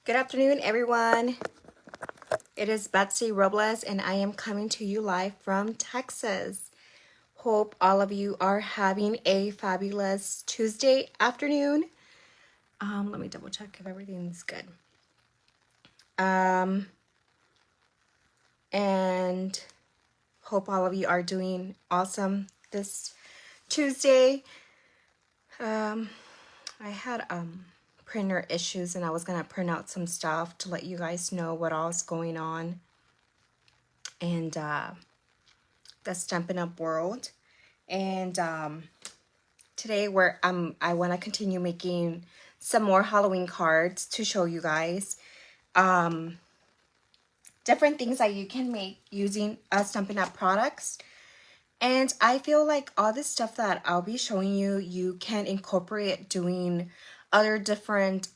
Good afternoon, everyone. It is Betsy Robles, and I am coming to you live from Texas. Hope all of you are having a fabulous Tuesday afternoon. Let me double check if everything's good. And hope all of you are doing awesome this Tuesday. I had printer issues, and I was gonna print out some stuff to let you guys know what all's going on. And the Stampin' Up world. And today I want to continue making some more Halloween cards to show you guys different things that you can make using Stampin' Up products. And I feel like all this stuff that I'll be showing you, you can incorporate doing other different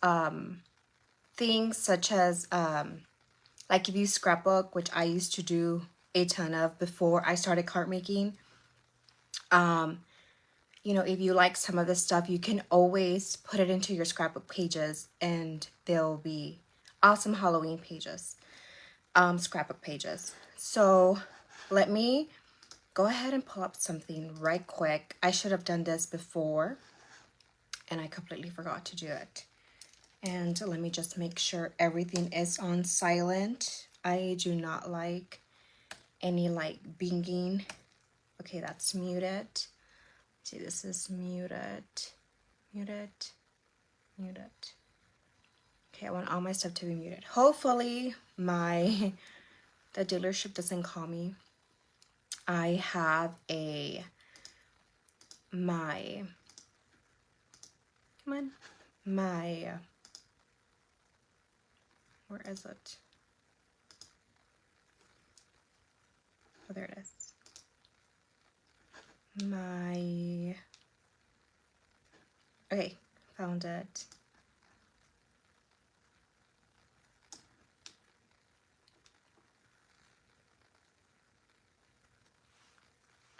things, such as like if you scrapbook, which I used to do a ton of before I started card making. You know, if you like some of this stuff, you can always put it into your scrapbook pages, and they'll be awesome Halloween pages, scrapbook pages. So let me go ahead and pull up something right quick. I should have done this before, and I completely forgot to do it. And let me just make sure everything is on silent. I do not like any like binging. Okay, that's muted. See, this is muted. Okay, I want all my stuff to be muted. Hopefully the dealership doesn't call me. I have where is it? Oh, there it is. Okay, found it.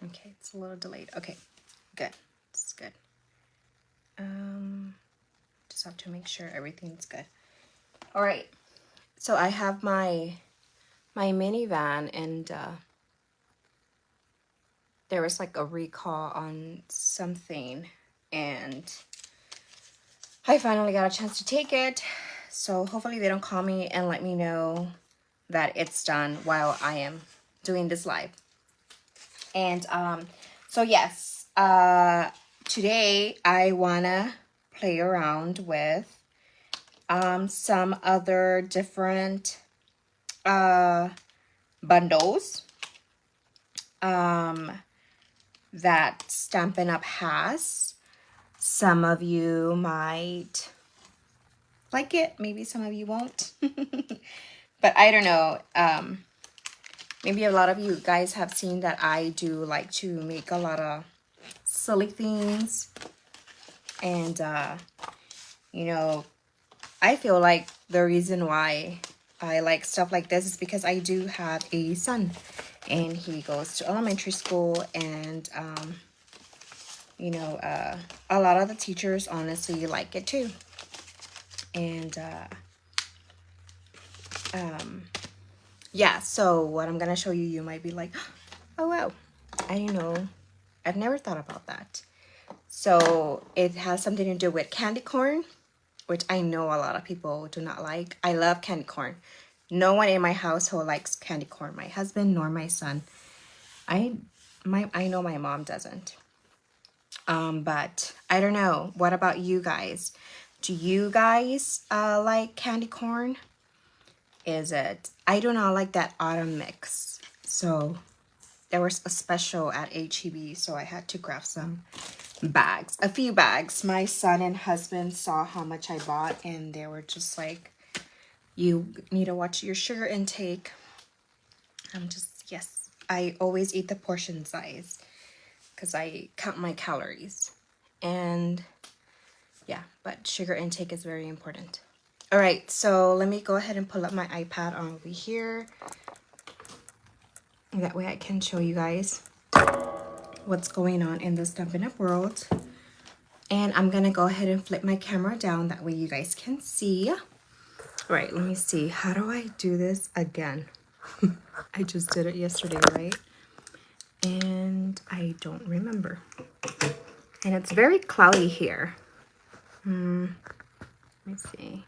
Okay, it's a little delayed. Okay, good. It's good. Just have to make sure everything's good. All right. So I have my minivan, and there was like a recall on something, and I finally got a chance to take it. So hopefully they don't call me and let me know that it's done while I am doing this live. And so yes, today I wanna play around with some other different bundles that Stampin' Up has. Some of you might like it, maybe some of you won't. But I don't know. Maybe a lot of you guys have seen that I do like to make a lot of silly things. And, you know, I feel like the reason why I like stuff like this is because I do have a son. And he goes to elementary school. And, you know, a lot of the teachers honestly like it too. And, yeah, so what I'm gonna show you, you might be like, oh wow, I know, I've never thought about that. So it has something to do with candy corn, which I know a lot of people do not like. I love candy corn. No one in my household likes candy corn. My husband nor my son. I know my mom doesn't. But I don't know. What about you guys? Do you guys like candy corn? Is it? I do not like that autumn mix. So there was a special at HEB, so I had to grab some bags, a few bags. My son and husband saw how much I bought, and they were just like, you need to watch your sugar intake. I'm just, yes, I always eat the portion size because I count my calories. And yeah, but sugar intake is very important. All right, so let me go ahead and pull up my iPad on over here. That way I can show you guys what's going on in the Stampin' Up world. And I'm gonna go ahead and flip my camera down, that way you guys can see. All right, let me see. How do I do this again? I just did it yesterday, right? And I don't remember. And it's very cloudy here. Let me see.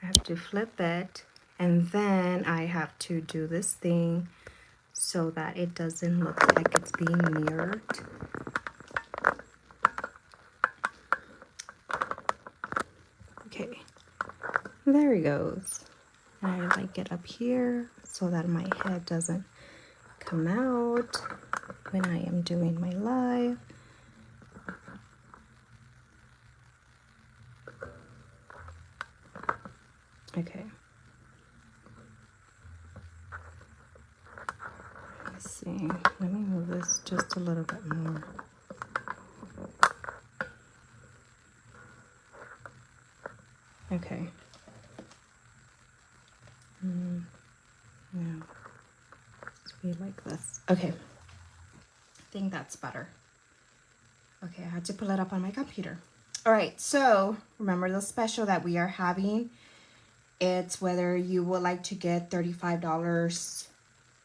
I have to flip it. And then I have to do this thing so that it doesn't look like it's being mirrored. Okay, there he goes. I like it up here so that my head doesn't come out when I am doing my live. Okay. Let's see. Let me move this just a little bit more. Okay. No. Let's be like this. Okay. I think that's better. Okay, I had to pull it up on my computer. All right, so remember the special that we are having. It's whether you would like to get $35,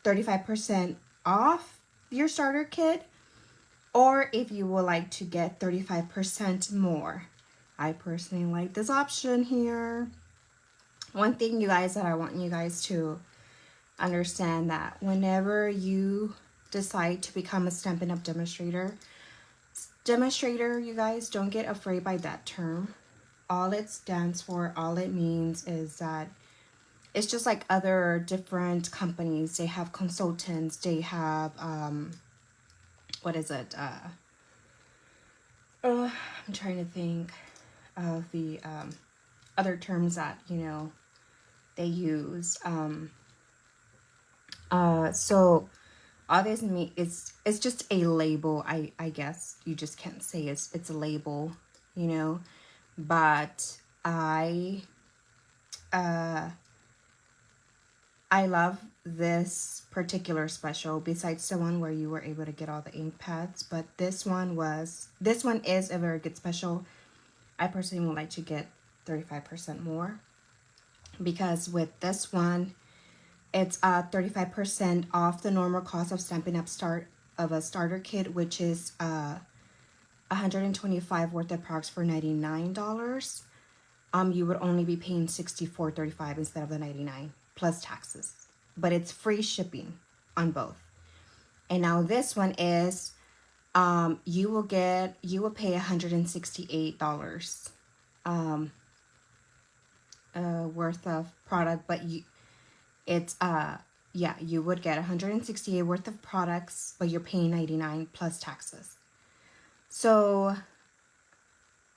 35% off your starter kit, or if you would like to get 35% more. I personally like this option here. One thing, you guys, that I want you guys to understand, that whenever you decide to become a Stampin' Up! Demonstrator, you guys, don't get afraid by that term. All it stands for, all it means is that it's just like other different companies. They have consultants, they have, what is it? I'm trying to think of the other terms that, you know, they use. So obviously it's just a label. I guess you just can't say it's a label, you know, but I love this particular special, besides the one where you were able to get all the ink pads. But this one is a very good special. I personally would like to get 35% more, because with this one, it's 35% off the normal cost of Stampin' Up! A starter kit, which is 125 worth of products for $99. You would only be paying $64.35 instead of the $99 plus taxes. But it's free shipping on both. And now this one is you will pay $168 worth of product, but you would get 168 worth of products, but you're paying $99 plus taxes. So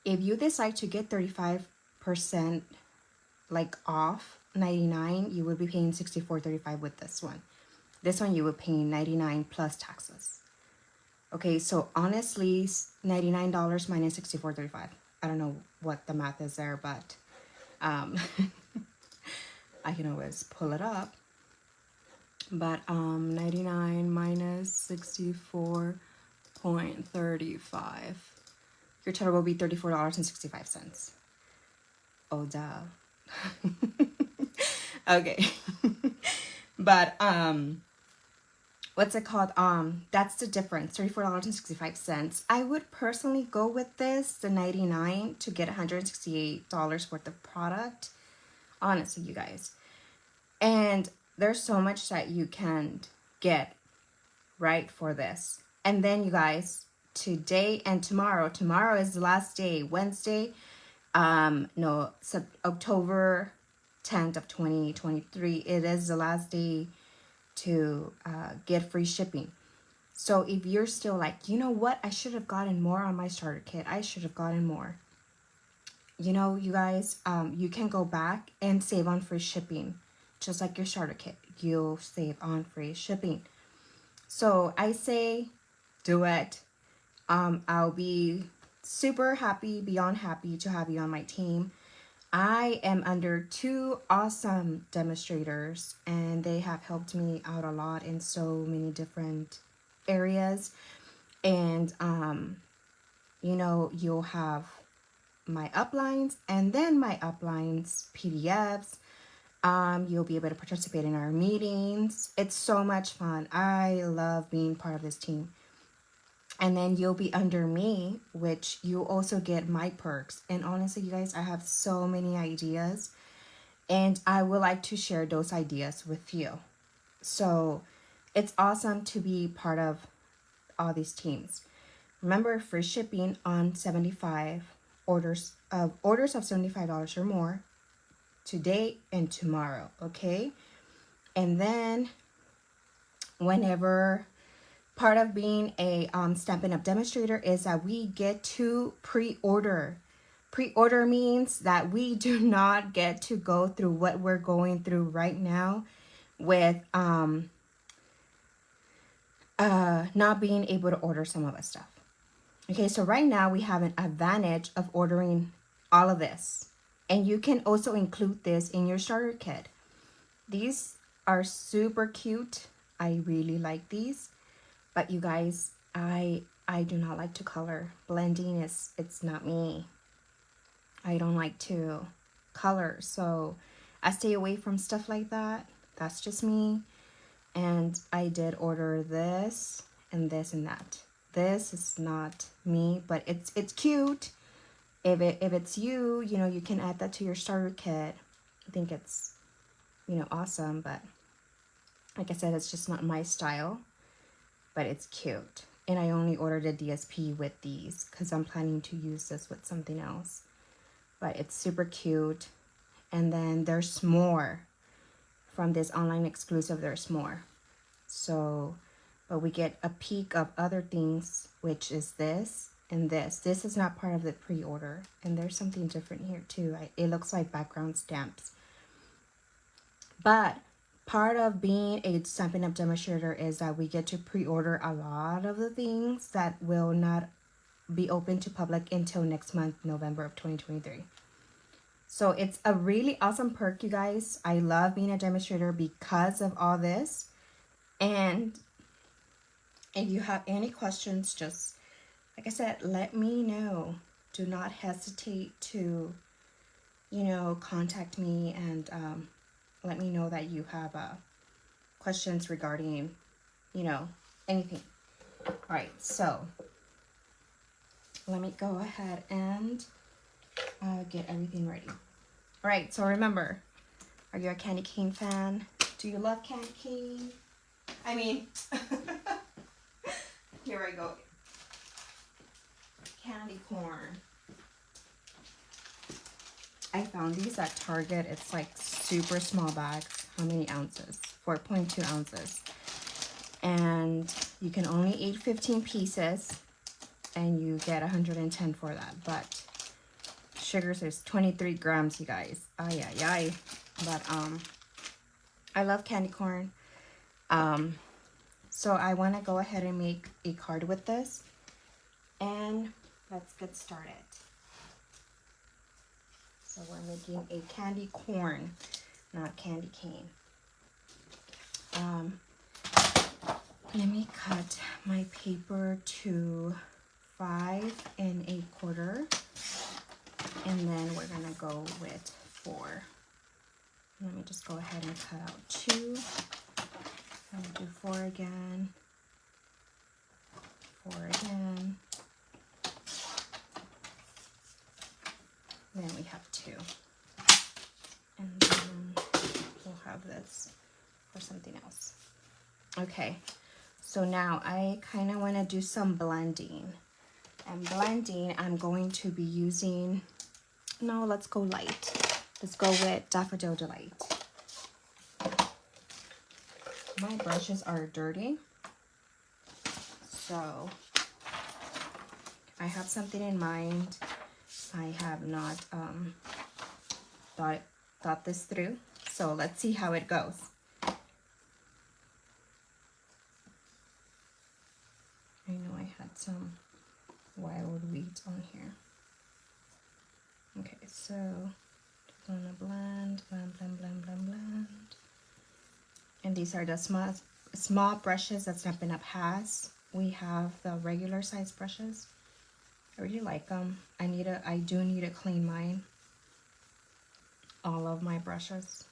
if you decide to get 35% like off $99, you would be paying $64.35 with this one. This one you would pay $99 plus taxes. Okay, so honestly, $99 minus $64.35. I don't know what the math is there, but I can always pull it up. But 99 minus 64.35. Your total will be $34.65. Oh, duh. Okay. But what's it called? That's the difference, $34.65. I would personally go with this, the 99, to get $168 worth of product. Honestly, you guys. And there's so much that you can get right for this. And then, you guys, today and tomorrow is the last day, Wednesday, October 10th of 2023. It is the last day to get free shipping. So if you're still like, you know what, I should have gotten more on my starter kit, I should have gotten more, you know, you guys, you can go back and save on free shipping. Just like your starter kit, you'll save on free shipping. So I say do it. I'll be super happy, beyond happy to have you on my team. I am under 2 awesome demonstrators, and they have helped me out a lot in so many different areas. And you know, you'll have my uplines and then my uplines PDFs. You'll be able to participate in our meetings. It's so much fun. I love being part of this team. And then you'll be under me, which you also get my perks. And honestly, you guys, I have so many ideas, and I would like to share those ideas with you. So it's awesome to be part of all these teams. Remember, free shipping on 75 orders of $75 or more today and tomorrow, okay? And then whenever part of being a Stampin' Up! Demonstrator is that we get to pre-order. Pre-order means that we do not get to go through what we're going through right now with not being able to order some of our stuff. Okay, so right now we have an advantage of ordering all of this. And you can also include this in your starter kit. These are super cute. I really like these. But you guys, I do not like to color. Blending it's not me. I don't like to color. So I stay away from stuff like that. That's just me. And I did order this and this and that. This is not me, but it's cute. If it's you, you know, you can add that to your starter kit. I think it's, you know, awesome, but like I said, it's just not my style, but it's cute. And I only ordered a DSP with these because I'm planning to use this with something else. But it's super cute. And then there's more from this online exclusive. There's more. So, but we get a peek of other things, which is this and this. This is not part of the pre-order. And there's something different here too. It looks like background stamps. But part of being a Stampin' Up! Demonstrator is that we get to pre-order a lot of the things that will not be open to public until next month, November of 2023. So it's a really awesome perk, you guys. I love being a demonstrator because of all this. And if you have any questions, just, like I said, let me know. Do not hesitate to, you know, contact me and let me know that you have questions regarding, you know, anything. All right, so let me go ahead and get everything ready. All right, so remember, are you a candy cane fan? Do you love candy cane? I mean, here I go. Candy corn. I found these at Target. It's like super small bags. How many ounces? 4.2 ounces. And you can only eat 15 pieces and you get 110 for that. But sugars is 23 grams, you guys. Ay, ay, ay. But I love candy corn. So I want to go ahead and make a card with this. And let's get started. So we're making a candy corn, not candy cane. Let me cut my paper to 5 1/4, and then we're gonna go with 4. Let me just go ahead and cut out 2. I'm gonna do 4 again, 4 again. Then we have 2. And then we'll have this for something else. Okay, so now I kind of want to do some blending. And blending, I'm going to be using, no, let's go light. Let's go with Daffodil Delight. My brushes are dirty, so I have something in mind. I have not thought this through, so let's see how it goes. I know I had some wild weeds on here. Okay, so just gonna blend. And these are the small brushes that Stampin' Up! Has. We have the regular size brushes. I really like them. I do need to clean all of my brushes.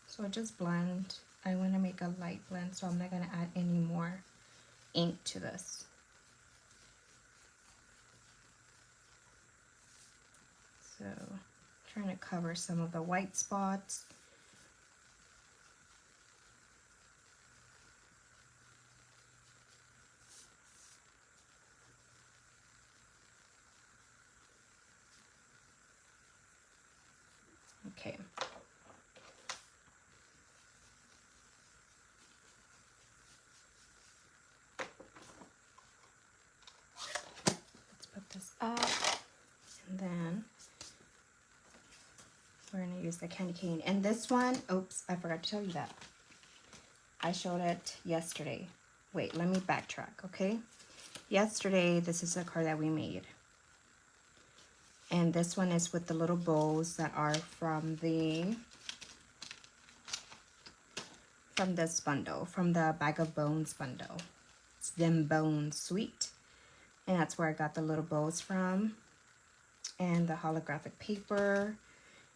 So I just blend. I want to make a light blend, so I'm not going to add any more ink to this. So trying to cover some of the white spots. Okay. Let's put this up, and then we're gonna use the candy cane. And this one, oops, I forgot to tell you that. I showed it yesterday. Wait, let me backtrack, okay? Yesterday, this is a card that we made. And this one is with the little bows that are from this bundle, from the Bag of Bones bundle. It's them bones sweet. And that's where I got the little bows from. And the holographic paper.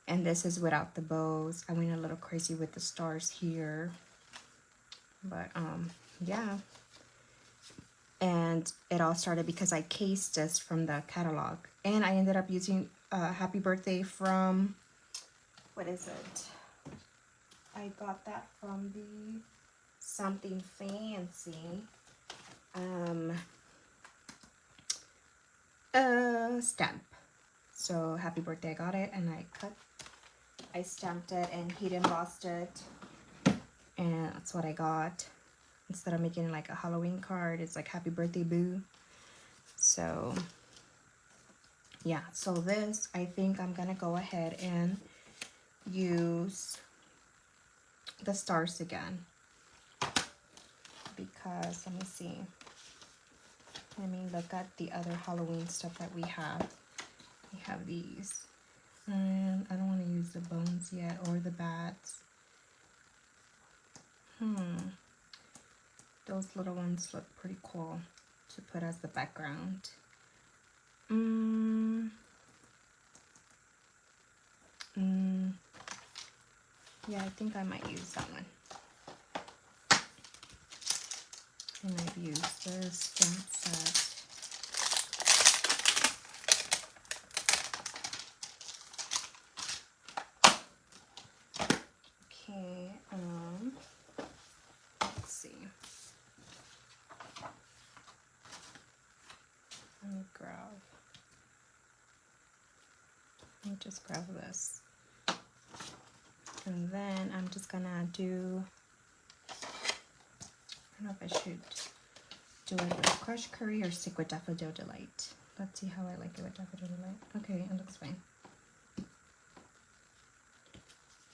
And this is without the bows. I went a little crazy with the stars here. But yeah. And it all started because I cased this from the catalog. And I ended up using Happy Birthday from, what is it? I got that from the Something Fancy stamp. So Happy Birthday, I got it, and I stamped it and heat embossed it, and that's what I got. Instead of making like a Halloween card, it's like Happy Birthday Boo. So yeah, so this, I think I'm gonna go ahead and use the stars again, because let me see, let me look at the other Halloween stuff that we have. We have these, and I don't want to use the bones yet or the bats. Those little ones look pretty cool to put as the background. Yeah, I think I might use that one. I might use the stamp set. Okay, let's see. Let me just grab this. And then I'm just gonna do, I don't know if I should do it with crushed curry or stick with Daffodil Delight. Let's see how I like it with Daffodil Delight. Okay, it looks fine.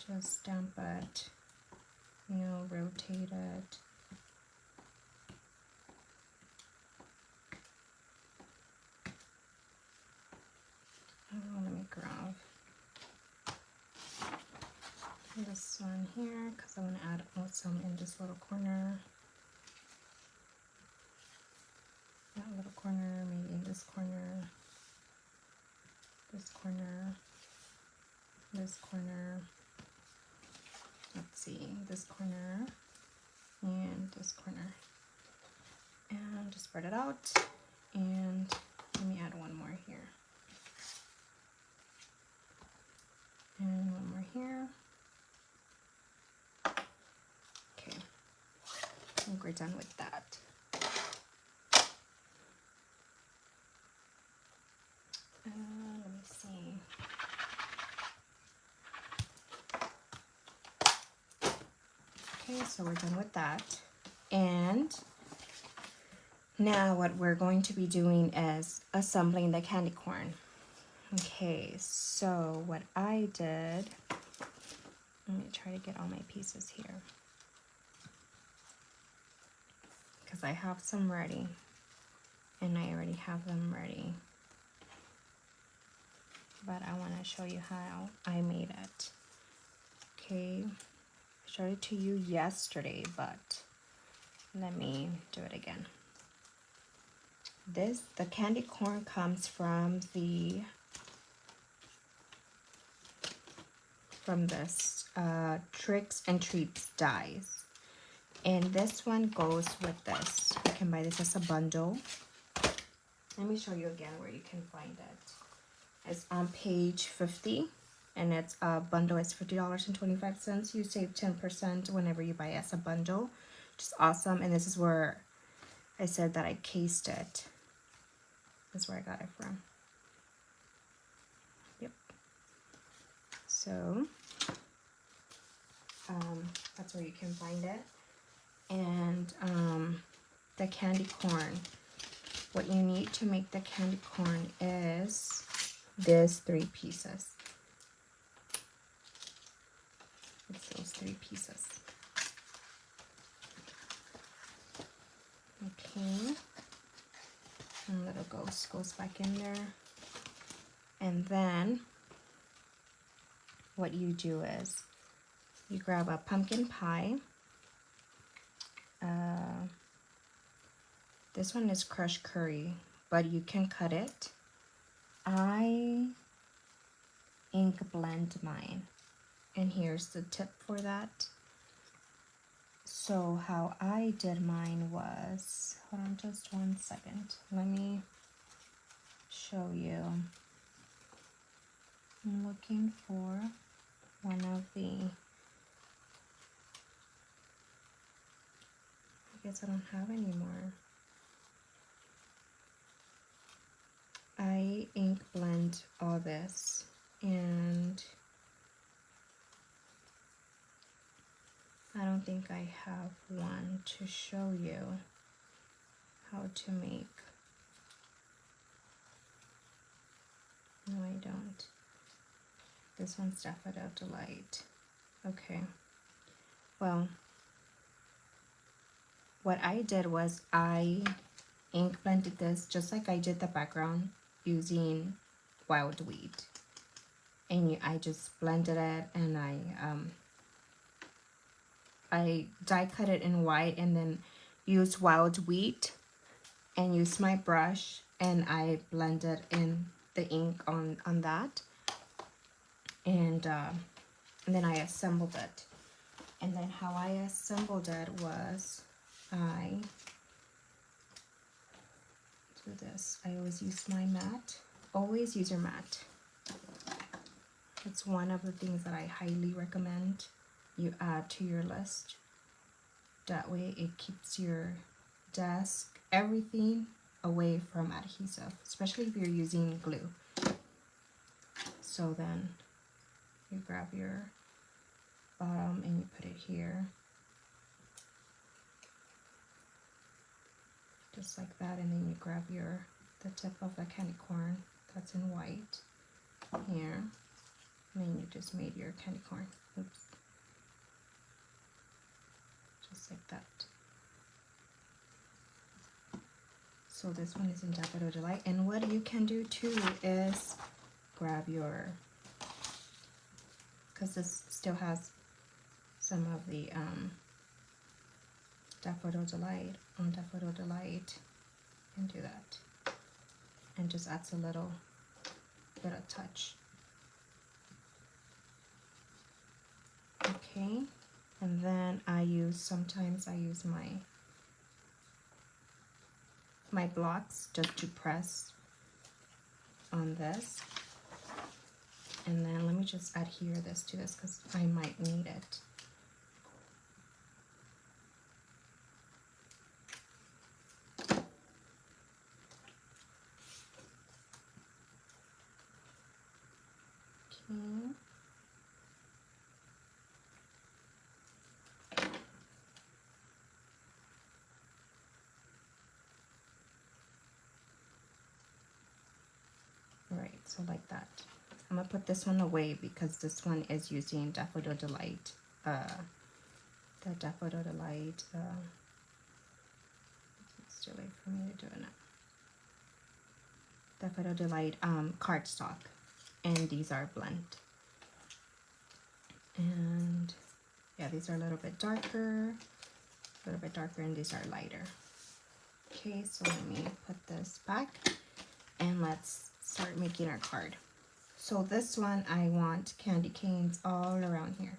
Just stamp it, you know, rotate it. Oh, let me grab this one here because I want to add some in this little corner. That little corner, maybe in this corner, this corner, this corner. Let's see, this corner and this corner. And just spread it out. And let me add one more here. And one more here. Okay, I think we're done with that. Let me see. Okay, so we're done with that. And now what we're going to be doing is assembling the candy corn. Okay, so what I did, let me try to get all my pieces here, because I have some ready, and I already have them ready. But I want to show you how I made it. Okay, I showed it to you yesterday, but let me do it again. the candy corn comes from this Tricks and Treats dies. And this one goes with this. You can buy this as a bundle. Let me show you again where you can find it. It's on page 50, and it's a bundle. It's $50.25. You save 10% whenever you buy it as a bundle, which is awesome. And this is where I said that I cased it. That's where I got it from. Yep. So that's where you can find it. And the candy corn. What you need to make the candy corn is this 3 pieces. It's those 3 pieces. Okay. And little ghost goes back in there. And then what you do is you grab a pumpkin pie. This one is crushed curry, but you can cut it. I ink blend mine, and here's the tip for that. So how I did mine was, hold on just 1 second, let me show you. I'm looking for one of the, I guess I don't have any more. I ink blend all this, and I don't think I have one to show you how to make. No, I don't. This one's Daffodil Delight. Okay. Well, what I did was I ink blended this just like I did the background using wild wheat. And I just blended it, and I die cut it in white, and then used wild wheat and used my brush, and I blended in the ink on that, and then I assembled it. And then how I assembled it was I do this. I always use my mat. Always use your mat. It's one of the things that I highly recommend you add to your list. That way it keeps your desk, everything away from adhesive, especially if you're using glue. So then you grab your bottom and you put it here. Just like that, and then you grab the tip of the candy corn that's in white here, and then you just made your candy corn. Oops. Just like that. So this one is in Daffodil Delight, and what you can do too is grab your, because this still has some of the Daffodil Delight on Daffodil Delight, and do that, and just adds a little bit of touch. Okay, and then sometimes I use my blocks just to press on this. And then let me just adhere this to this because I might need it. Okay. Alright, so like that. I'm gonna put this one away because this one is using Daffodil Delight. The Daffodil Delight. It's too late for me to do it now. Daffodil Delight cardstock, and these are blend. And yeah, these are a little bit darker, and these are lighter. Okay, so let me put this back and let's start making our card. So this one, I want candy canes all around here.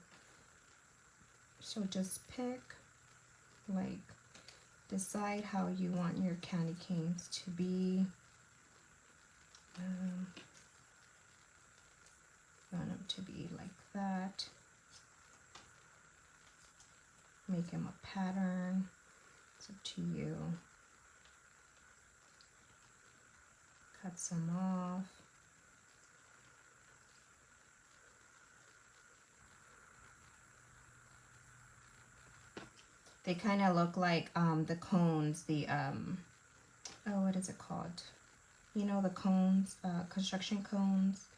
So just pick, like, decide how you want your candy canes to be. You want them to be like that. Make them a pattern. It's up to you. Cut some off. They kind of look like the cones, the oh, what is it called? You know, the cones, construction cones.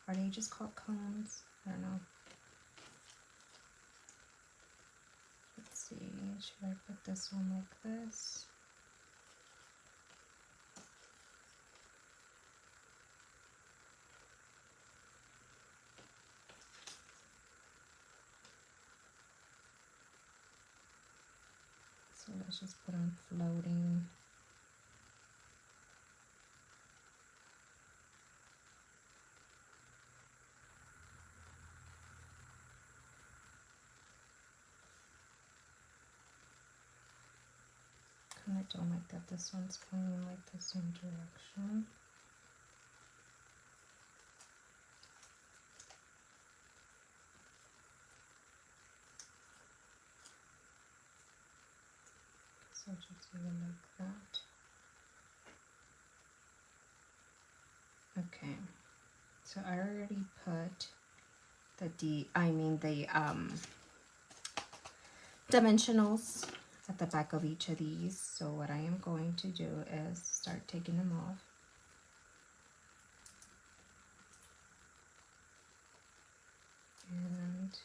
Are they just called cones? I don't know. Let's see, should I put this one like this? So let's just put on floating. I don't like that this one's going in like the same direction. So just leave it like that. Okay, so I already put the dimensionals at the back of each of these. So what I am going to do is start taking them off. And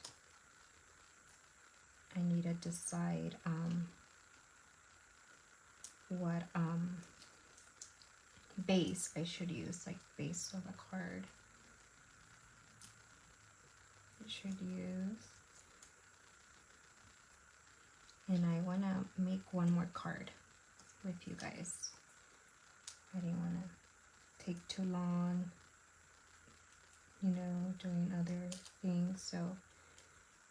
I need to decide what base I should use, like base of a card I should use. And I want to make one more card with you guys. I didn't want to take too long, you know, doing other things, so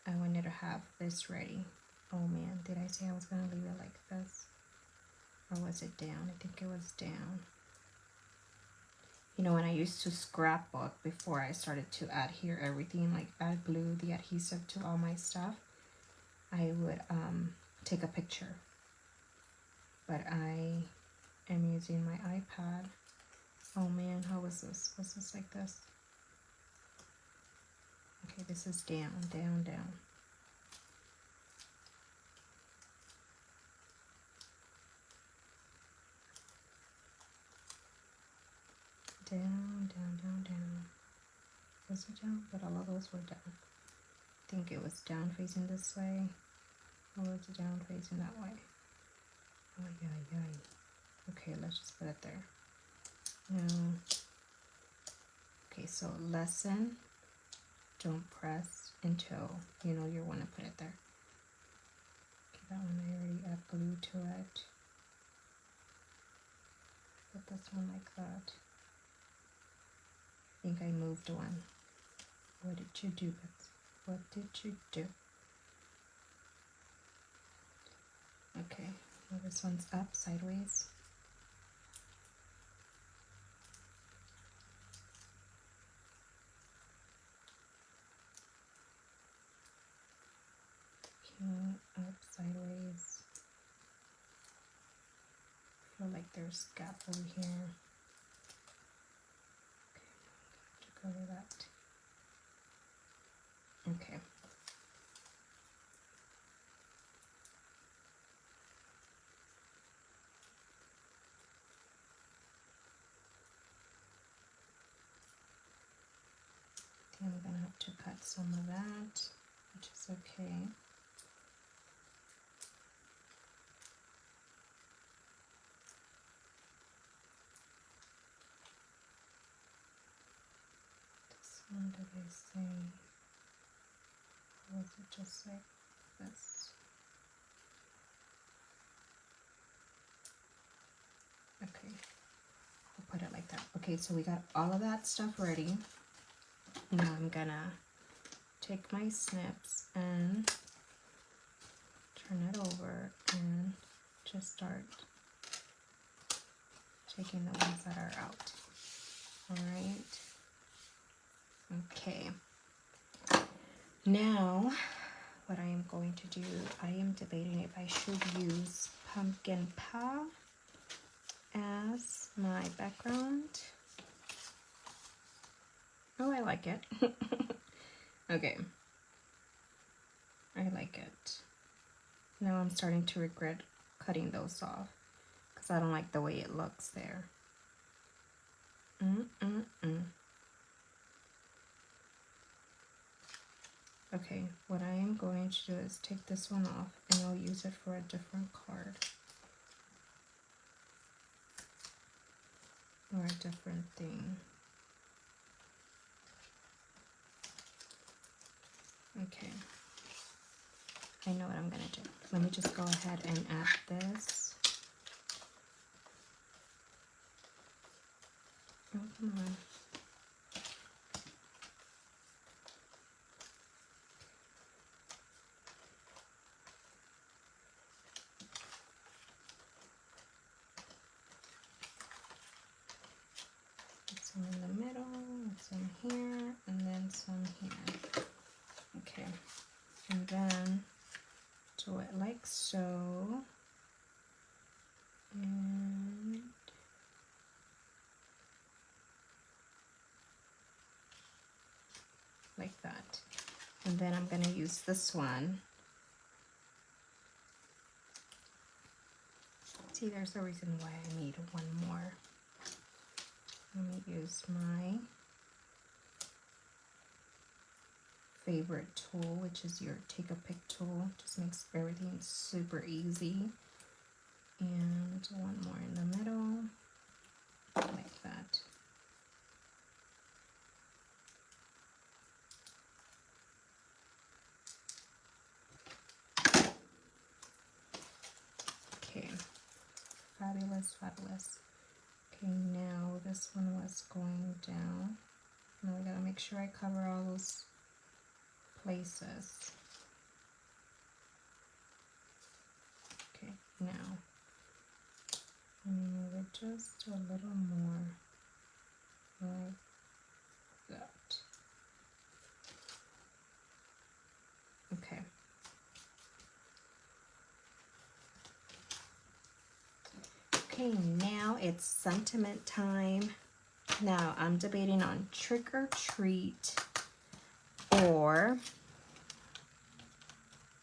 I wanted to have this ready. Oh man, did I say I was going to leave it like this? Or was it down? I think it was down. You know, when I used to scrapbook before I started to adhere everything, like add glue, the adhesive to all my stuff, I would take a picture. But I am using my iPad. Oh man, how was this? Was this like this? Okay, this is down, down, down. Down, down, down, down. Was it down? But all of those were down. I think it was down facing this way. Or was it down facing that way? Oh, yeah, yeah. Okay, let's just put it there. Now, okay, so lesson, don't press until you know you want to put it there. Okay, that one I already add glue to it. Put this one like that. I think I moved one. What did you do, Betsy? What did you do? Okay, well, this one's up sideways. Okay, up sideways. I feel like there's a gap over here. Okay, to cover that. Okay. I'm gonna have to cut some of that, which is okay. This one, did I say, or was it just like this? Okay, I'll put it like that. Okay, so we got all of that stuff ready. Now I'm gonna take my snips and turn it over and just start taking the ones that are out. All right. Okay. Now, what I am going to do, I am debating if I should use pumpkin pie as my background. Oh, I like it. Okay. I like it. Now I'm starting to regret cutting those off because I don't like the way it looks there. Okay, what I am going to do is take this one off and I'll use it for a different card. Or a different thing. Okay. I know what I'm gonna do. Let me just go ahead and add this. Oh, come on. Some in the middle, some here, and then some here. Okay, and then do it like so, and like that. And then I'm gonna use this one. See, there's a reason why I need one more. Let me use my favorite tool, which is your take a pick tool. Just makes everything super easy. And one more in the middle, like that. Okay, fabulous, fabulous. Okay, now this one was going down. Now we gotta make sure I cover all those places. Okay, now move it just a little more like that. Okay. Okay, now it's sentiment time. Now I'm debating on trick or treat, or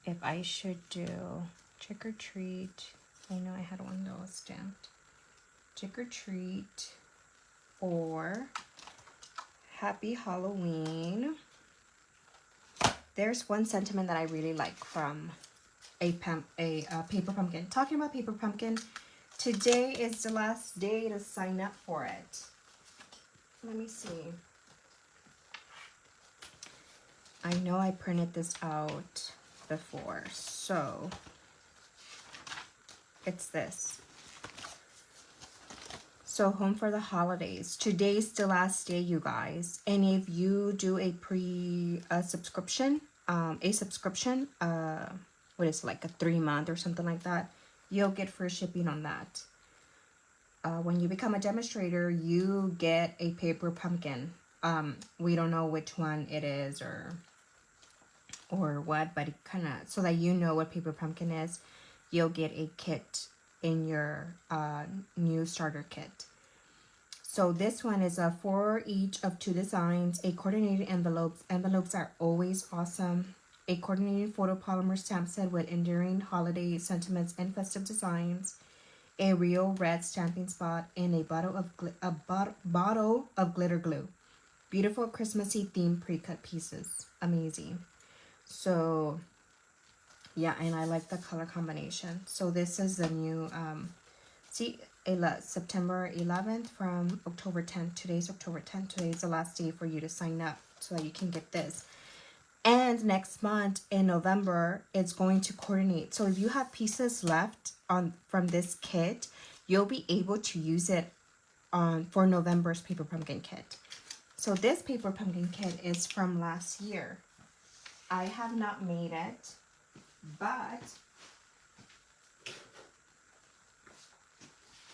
if I should do trick or treat. I know I had one that was stamped. Trick or treat or Happy Halloween. There's one sentiment that I really like from a paper pumpkin. Talking about paper pumpkin, today is the last day to sign up for it. Let me see. I know I printed this out before, so it's this. So Home for the Holidays. Today's the last day, you guys. And if you do a subscription, what is it, like a 3-month or something like that, you'll get free shipping on that. When you become a demonstrator, you get a paper pumpkin. We don't know which one it is or what, but it kind of, so that you know what paper pumpkin is, you'll get a kit in your new starter kit. So this one is for each of 2 designs, a coordinated envelopes. Envelopes are always awesome. A coordinated photopolymer stamp set with enduring holiday sentiments and festive designs. A real red stamping spot and a bottle of glitter glue. Beautiful Christmassy themed pre-cut pieces. Amazing. So yeah, and I like the color combination. So this is the new September 11th from October 10th. Today's October 10th. Today's the last day for you to sign up so that you can get this. And next month in November, it's going to coordinate. So if you have pieces left from this kit, you'll be able to use it for November's paper pumpkin kit. So this paper pumpkin kit is from last year. I have not made it, but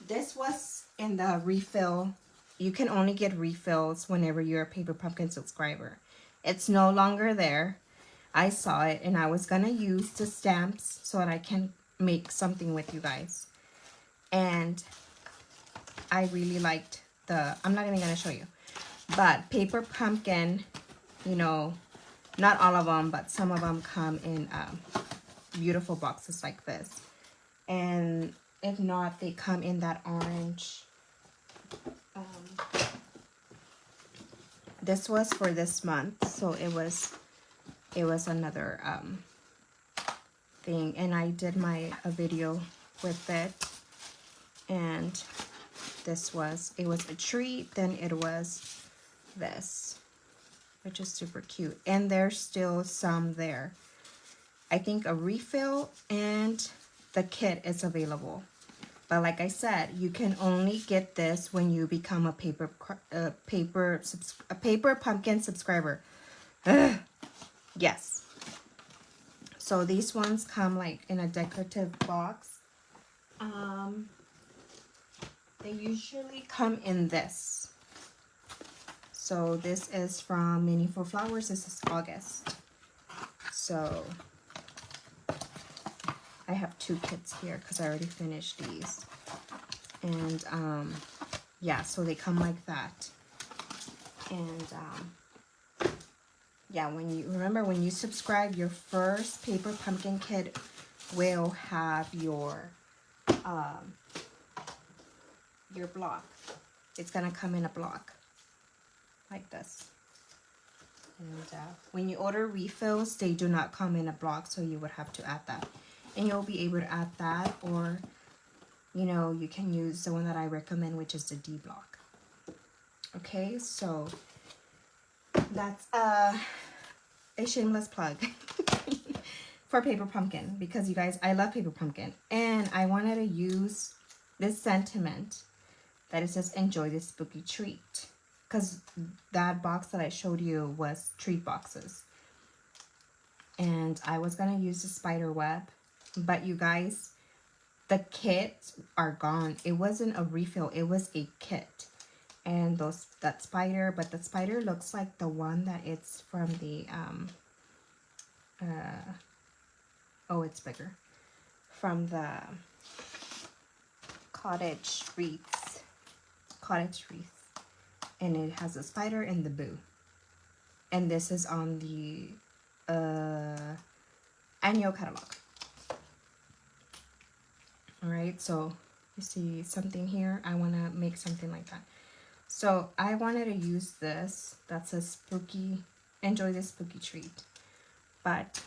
this was in the refill. You can only get refills whenever you're a paper pumpkin subscriber. It's no longer there. I saw it and I was gonna use the stamps so that I can make something with you guys. And I really liked I'm not even gonna show you, but paper pumpkin, you know, not all of them, but some of them come in beautiful boxes like this. And if not, they come in that orange. This was for this month, so it was another thing, and I did a video with it. And it was a treat. Then it was this, which is super cute, and there's still some there. I think a refill and the kit is available, but like I said, you can only get this when you become a paper pumpkin subscriber. Ugh. Yes. So these ones come like in a decorative box. They usually come in this. So this is from Meaningful Flowers. This is August. So I have 2 kits here because I already finished these. And yeah, so they come like that. And yeah, when you subscribe, your first paper pumpkin kit will have your block. It's gonna come in a block like this. And when you order refills, they do not come in a block, so you would have to add that. And you'll be able to add that, or you know, you can use the one that I recommend, which is the D block. Okay, so that's a shameless plug for paper pumpkin, because you guys, I love paper pumpkin, and I wanted to use this sentiment that it says enjoy this spooky treat, because that box that I showed you was treat boxes, and I was gonna use the spider web, but you guys, the kits are gone. It wasn't a refill, it was a kit. And that spider, but the spider looks like the one that it's from the oh, it's bigger, from the cottage wreaths, and it has a spider and the boo. And this is on the annual catalog. All right, so you see something here, I want to make something like that. So I wanted to use this that says spooky, enjoy this spooky treat, but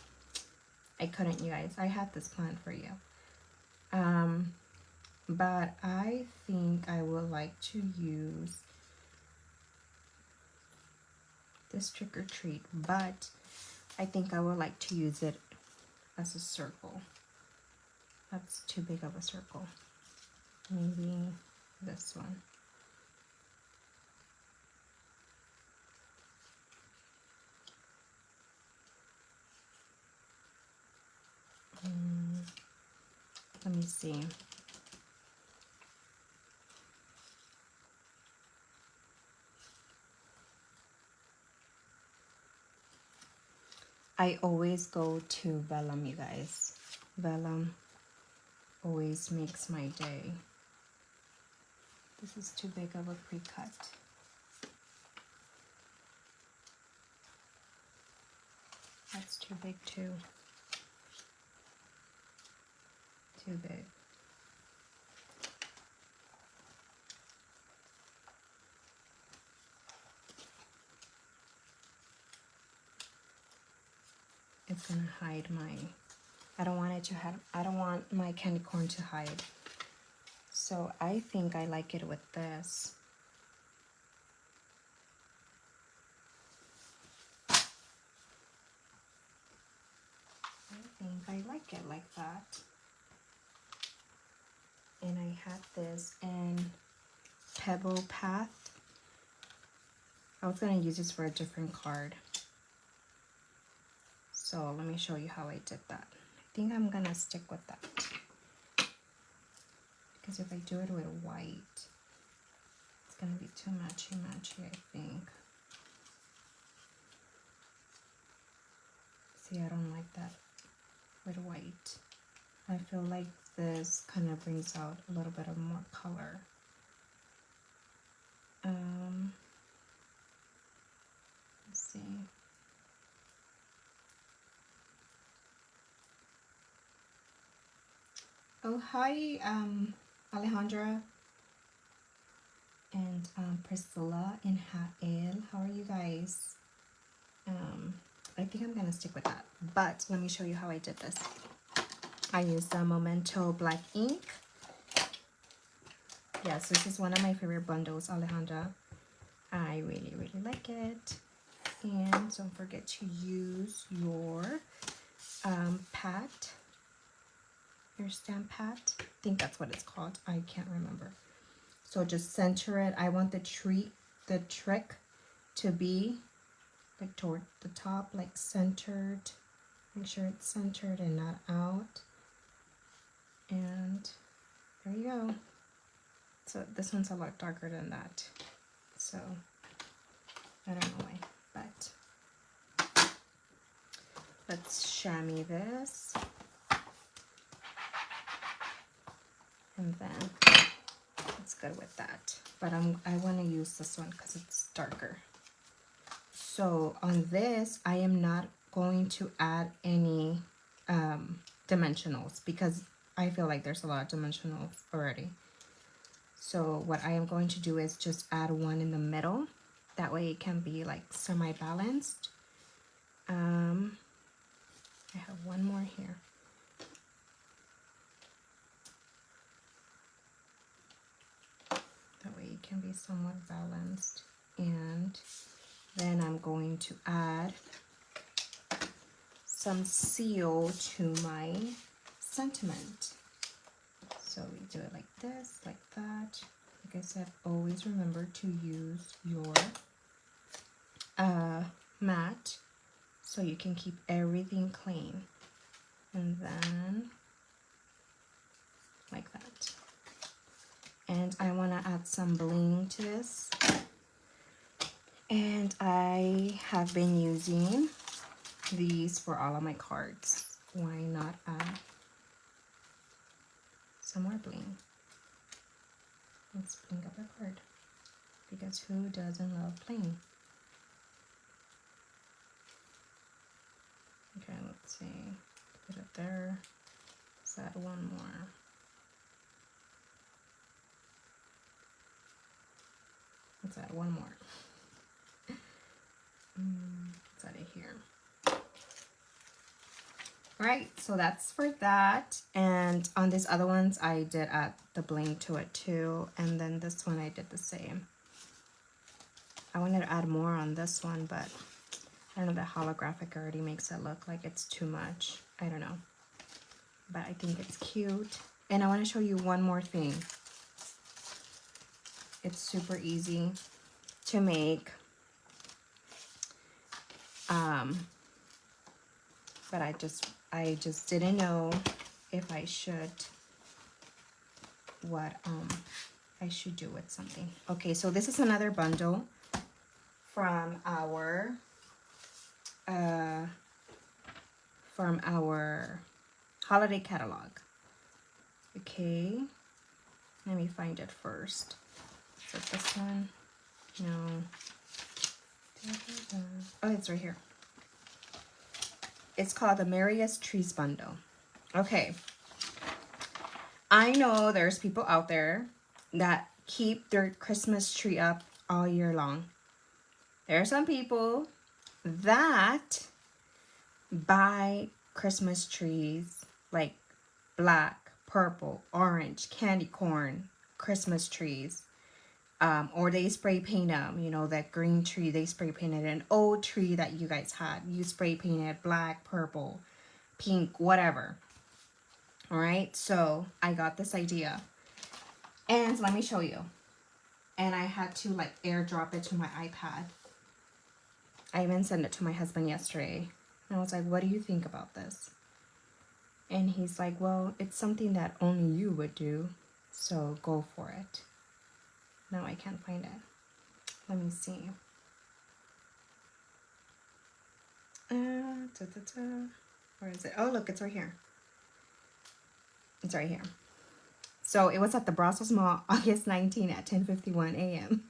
I couldn't, you guys. I had this planned for you. But I think I would like to use this trick or treat, but I think I would like to use it as a circle. That's too big of a circle. Maybe this one. Let me see. I always go to vellum, you guys. Vellum always makes my day. This is too big of a pre-cut. That's too big too. Too big. It's gonna hide my, I don't want my candy corn to hide. So I think I like it with this. I think I like it like that. and I had this in Pebble Path. I was gonna use this for a different card. So let me show you how I did that. I think I'm gonna stick with that. Because if I do it with white, it's gonna be too matchy, I think. See, I don't like that with white. I feel like this kind of brings out a little bit of more color. Let's see. Oh, hi, Alejandra and Priscilla and Hael. How are you guys? I think I'm gonna stick with that, but let me show you how I did this. I used the Memento black ink. Yes, this is one of my favorite bundles, Alejandra. I really like it. And don't forget to use your pad, your stamp pad. I think that's what it's called. I can't remember. So just center it. I want the trick to be like toward the top, like centered. Make sure it's centered and not out. And there you go. So this one's a lot darker than that. So I don't know why, but let's chamois this. And then it's good with that. But I want to use this one because it's darker. So on this, I am not going to add any dimensionals because I feel like there's a lot of dimensionals already. So what I am going to do is just add one in the middle. That way it can be like semi-balanced. I have one more here. That way it can be somewhat balanced. And then I'm going to add some seal to my sentiment. So we do it like this, like that. Like I said, always remember to use your mat so you can keep everything clean. And then like that. And I want to add some bling to this. And I have been using these for all of my cards. Why not add some more bling? Let's bling up a card. Because who doesn't love bling? Okay, let's see. Put it there. Let's add one more. Let's add one more. Let's add it here. Right, so that's for that. And on these other ones, I did add the bling to it too. And then this one, I did the same. I wanted to add more on this one, but I don't know, the holographic already makes it look like it's too much. I don't know. But I think it's cute. And I want to show you one more thing. It's super easy to make. But I just didn't know if I should, what I should do with something. Okay, so this is another bundle from our holiday catalog. Okay, let me find it first. Is it this one? No. Oh, it's right here. It's called the Merriest Trees Bundle. Okay. I know there's people out there that keep their Christmas tree up all year long. There are some people that buy Christmas trees like black, purple, orange, candy corn Christmas trees. Or they spray paint them, you know, that green tree, they spray painted an old tree that you guys had. You spray painted black, purple, pink, whatever. All right, so I got this idea. And let me show you. And I had to like airdrop it to my iPad. I even sent it to my husband yesterday. And I was like, what do you think about this? And he's like, well, it's something that only you would do. So go for it. Now I can't find it. Let me see. Where is it? Oh, look, it's right here. It's right here. So it was at the Brussels Mall, August 19 at 10:51 a.m.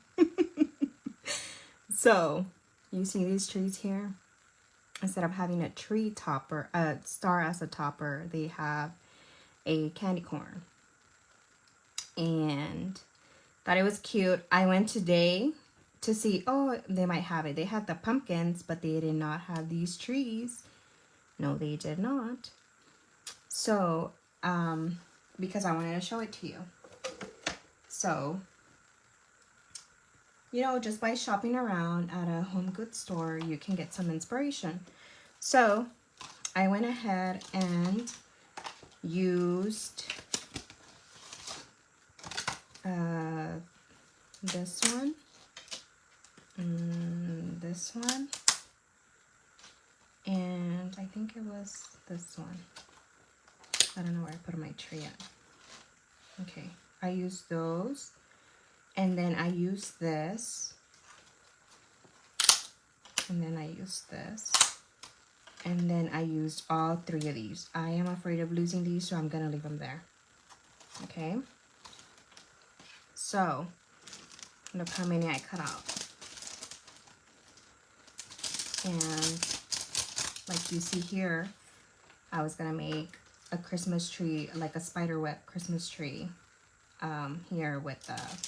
So you see these trees here? Instead of having a tree topper, a star as a topper, they have a candy corn. And thought it was cute. I went today to see, oh, they might have it. They had the pumpkins, but they did not have these trees. No, they did not. So, because I wanted to show it to you. So, you know, just by shopping around at a home goods store, you can get some inspiration. So, I went ahead and used this one, this one, and I think it was this one. I don't know where I put my tree at. Okay, I used those, and then I used this, and then I used this, and then I used all three of these. I am afraid of losing these, so I'm gonna leave them there. Okay, so look how many I cut out. And like you see here, I was gonna make a Christmas tree, like a spider web Christmas tree, here with that.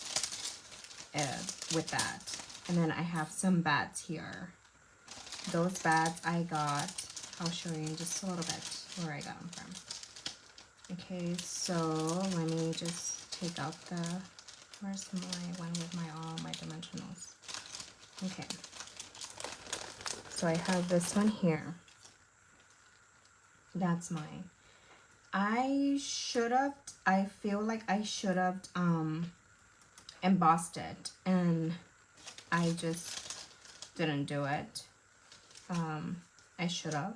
And then I have some bats here. Those bats I got, I'll show you in just a little bit where I got them from. Okay, so let me just take out the, where's my one with all my dimensionals? Okay, so I have this one here. That's mine. I feel like I should have embossed it, and I just didn't do it. I should have.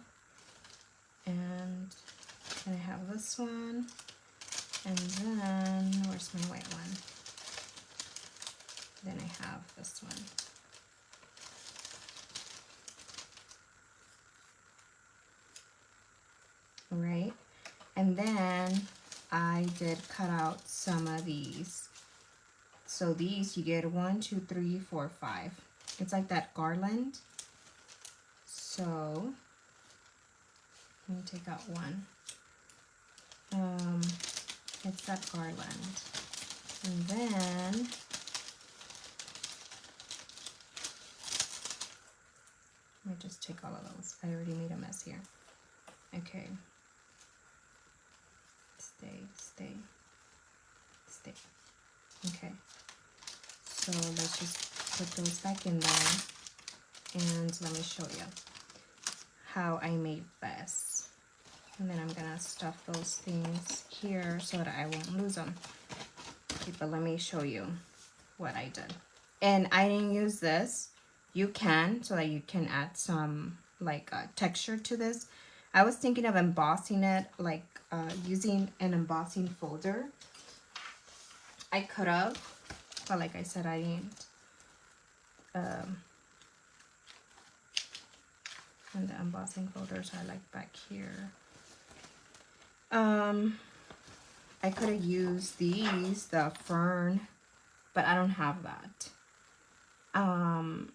And I have this one, and then where's my white one? Then I have this one. Right, and then I did cut out some of these. So these you get 1, 2, 3, 4, 5. It's like that garland. So let me take out one. It's that garland, and then let me just take all of those. I already made a mess here. Okay. Stay. Okay, so let's just put those back in there, and let me show you how I made this. And then I'm gonna stuff those things here so that I won't lose them. Okay, but let me show you what I did. And I didn't use this. You can, so that you can add some like texture to this. I was thinking of embossing it, like using an embossing folder. I could have, but like I said, I didn't. And the embossing folders are like back here. I could have used these, the fern, but I don't have that. I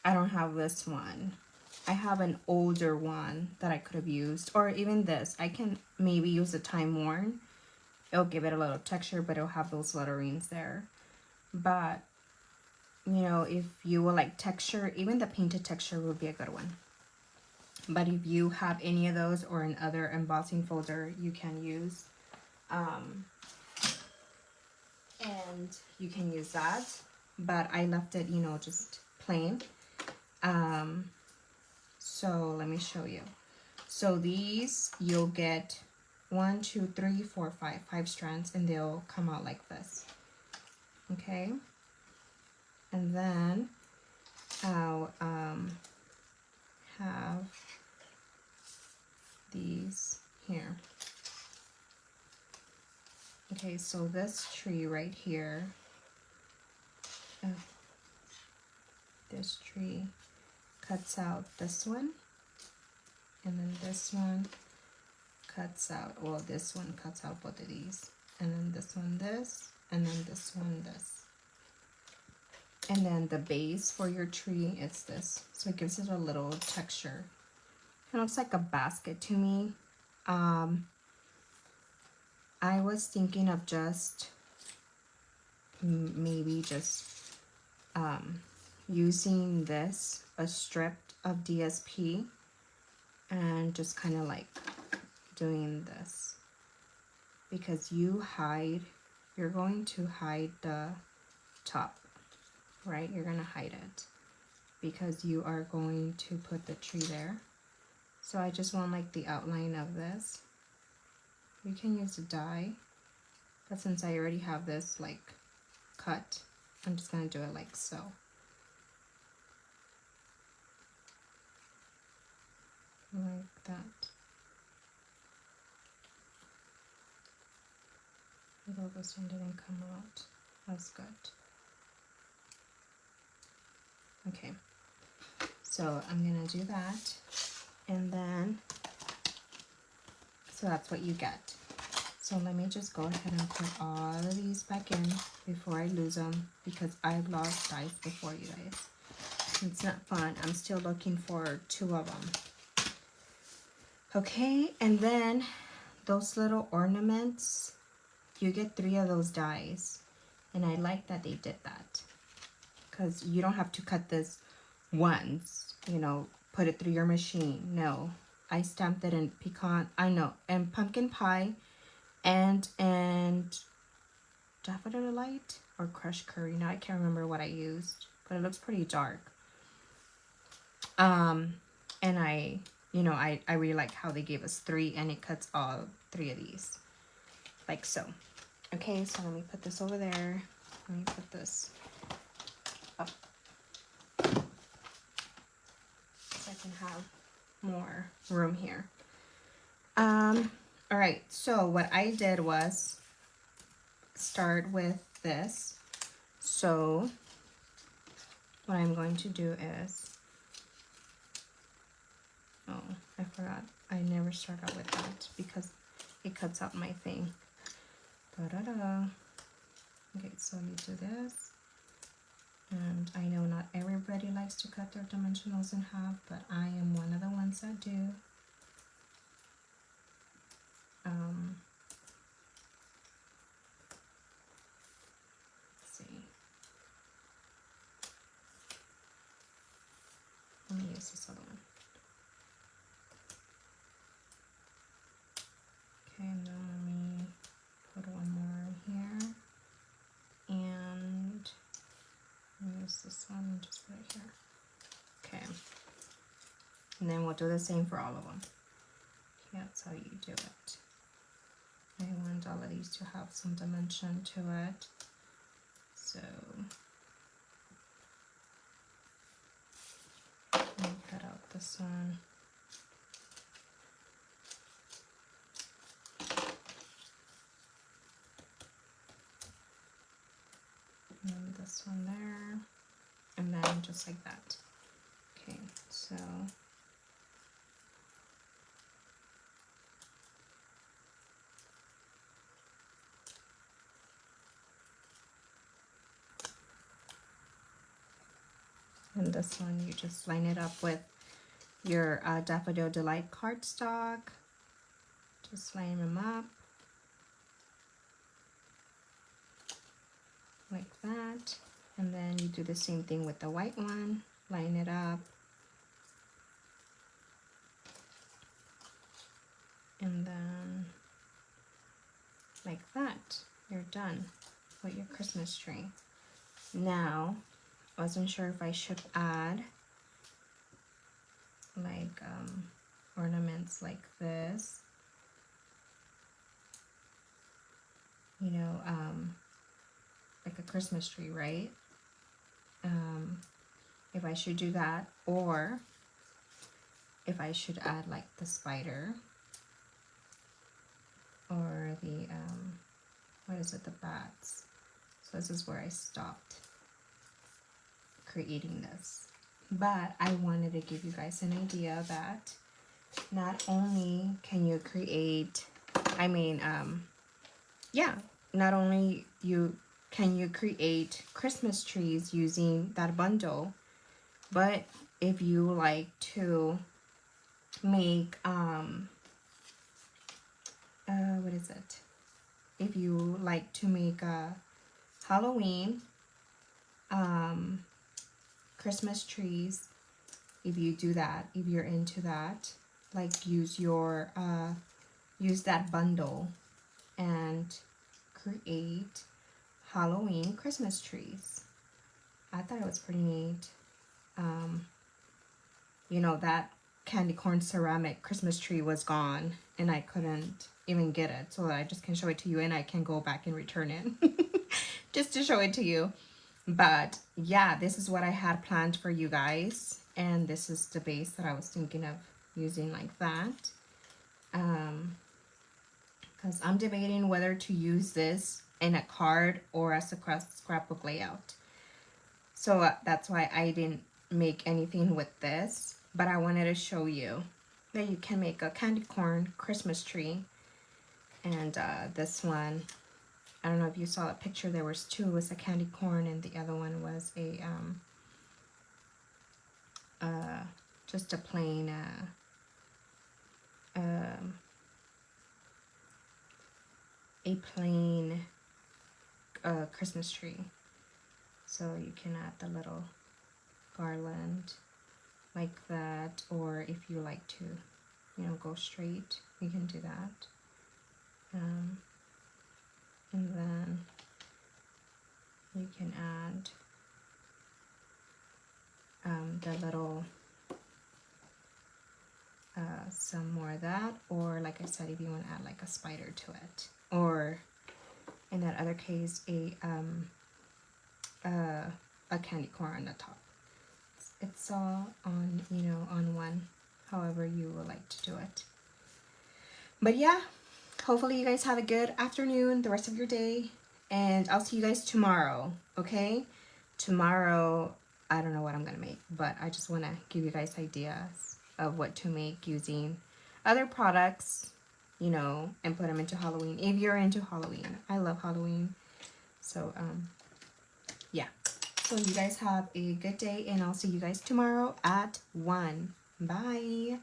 don't have this one. I have an older one that I could have used, or even this. I can maybe use the Time Worn. It'll give it a little texture, but it'll have those letterings there. But, you know, if you will like texture, even the painted texture would be a good one. But if you have any of those or another embossing folder, you can use. And you can use that. But I left it, you know, just plain. So let me show you. So these, you'll get 1, 2, 3, 4, 5 strands, and they'll come out like this. okay? And then I'll have these here. Okay, so this tree right here, this tree cuts out this one, and then this one cuts out, well, this one cuts out both of these, and then this one this, and then this one this. And then the base for your tree is this, so it gives it a little texture. It looks like a basket to me. I was thinking of just maybe just using this, a strip of DSP, and just kind of like doing this, because you're going to hide the top, right? You're gonna hide it because you are going to put the tree there. So I just want like the outline of this. You can use a die, but since I already have this like cut, I'm just gonna do it like so. Like that. Although this one didn't come out as good. Okay, so I'm gonna do that, and then, so that's what you get. So let me just go ahead and put all of these back in before I lose them, because I've lost dice before, you guys. It's not fun. I'm still looking for 2 of them. Okay, and then those little ornaments, you get 3 of those dies, and I like that they did that, because you don't have to cut this once, you know, put it through your machine. No, I stamped it in pecan, and pumpkin pie, and daffodil delight or crushed curry. Now I can't remember what I used, but it looks pretty dark. And I really like how they gave us 3, and it cuts all 3 of these like so. Okay, so let me put this over there. Let me put this up so I can have more room here. All right, so what I did was start with this. So what I'm going to do is, oh, I forgot. I never start out with that because it cuts out my thing. Da-da-da. Okay, so you do this. And I know not everybody likes to cut their dimensionals in half, but I am one of the ones that do. Let's see. Let me use this other one. Okay, and then let me put one more in here. And use this one and just put it here. Okay. And then we'll do the same for all of them. Okay, that's how you do it. I want all of these to have some dimension to it. So let me cut out this one. And this one there. And then just like that. Okay, so and this one you just line it up with your Daffodil Delight cardstock. Just line them up like that, and then you do the same thing with the white one. Line it up, and then like that, you're done with your Christmas tree. Now, I wasn't sure if I should add like ornaments like this, you know, like a Christmas tree, right? If I should do that, or if I should add like the spider or the what is it, the bats. So this is where I stopped creating this. But I wanted to give you guys an idea that not only can you create, yeah, not only can you create Christmas trees using that bundle, but if you like to make what is it? If you like to make a Halloween Christmas trees, if you do that, if you're into that, like use that bundle and create Halloween Christmas trees. I thought it was pretty neat. You know, that candy corn ceramic Christmas tree was gone and I couldn't even get it, so I just can show it to you and I can go back and return it just to show it to you. But yeah, this is what I had planned for you guys, and this is the base that I was thinking of using like that, because I'm debating whether to use this in a card or as a scrapbook layout. So that's why I didn't make anything with this, but I wanted to show you that you can make a candy corn Christmas tree. And this one, I don't know if you saw a picture, there was two. It was a candy corn and the other one was a just a plain Christmas tree. So you can add the little garland like that, or if you like to, you know, go straight, you can do that. And then you can add the little some more of that, or like I said, if you want to add like a spider to it, or in that other case a candy corn on the top. It's all on, you know, on one, however you would like to do it. But yeah, hopefully you guys have a good afternoon, the rest of your day, and I'll see you guys tomorrow, okay? Tomorrow, I don't know what I'm gonna make, but I just want to give you guys ideas of what to make using other products, you know, and put them into Halloween. If you're into Halloween, I love Halloween. So yeah, so you guys have a good day, and I'll see you guys tomorrow at 1. Bye.